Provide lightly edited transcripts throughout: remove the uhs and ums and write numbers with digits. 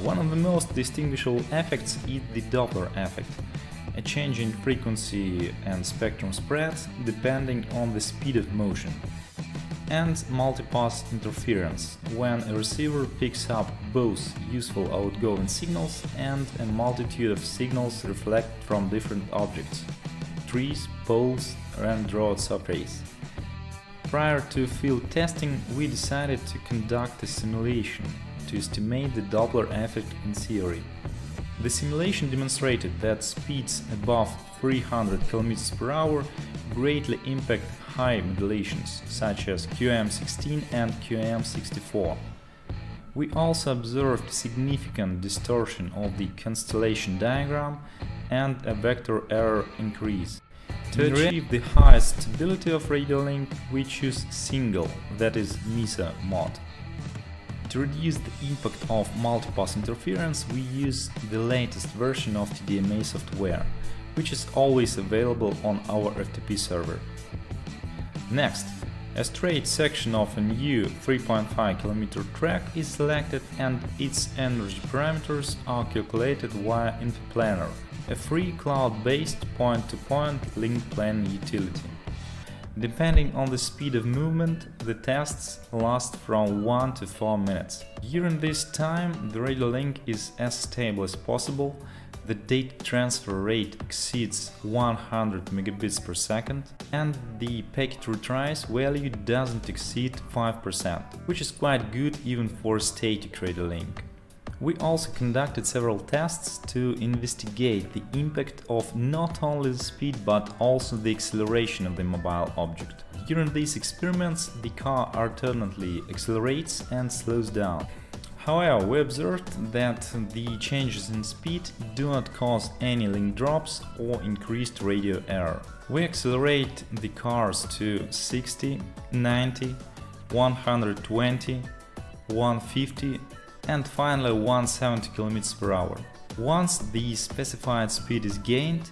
One of the most distinguishable effects is the Dopper effect, a change in frequency and spectrum spread depending on the speed of motion, and multipass interference, when a receiver picks up both useful outgoing signals and a multitude of signals reflected from different objects, trees, poles, and road surface. Prior to field testing, we decided to conduct a simulation to estimate the Doppler effect in theory. The simulation demonstrated that speeds above 300 km per hour greatly impact high modulations, such as QM16 and QM64. We also observed significant distortion of the constellation diagram and a vector error increase. To achieve the highest stability of radio link, we choose single, that is MESA mode. To reduce the impact of multipass interference, we use the latest version of TDMA software, which is always available on our FTP server. Next, a straight section of a new 3.5 km track is selected and its energy parameters are calculated via Infoplanner, a free cloud-based point-to-point link planning utility. Depending on the speed of movement, the tests last from 1 to 4 minutes. During this time, the radio link is as stable as possible, the data transfer rate exceeds 100 megabits per second, and the packet retries value doesn't exceed 5%, which is quite good even for a static radio link. We also conducted several tests to investigate the impact of not only the speed but also the acceleration of the mobile object. During these experiments, the car alternately accelerates and slows down. However, we observed that the changes in speed do not cause any link drops or increased radio error. We accelerate the cars to 60, 90, 120, 150 and finally 170 km per hour. Once the specified speed is gained,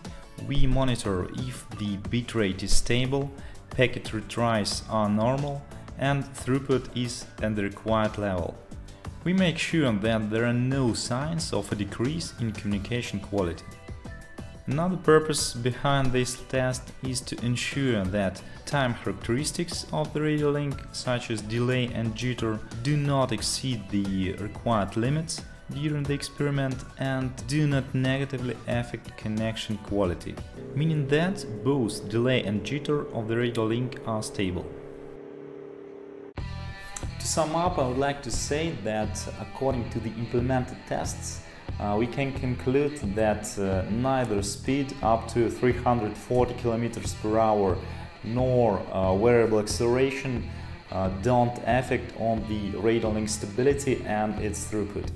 we monitor if the bitrate is stable, packet retries are normal, and throughput is at the required level. We make sure that there are no signs of a decrease in communication quality. Another purpose behind this test is to ensure that time characteristics of the radio link, such as delay and jitter, do not exceed the required limits during the experiment and do not negatively affect connection quality, meaning that both delay and jitter of the radio link are stable. To sum up, I would like to say that according to the implemented tests, we can conclude that neither speed up to 340 km per hour nor variable acceleration don't affect on the radio link stability and its throughput.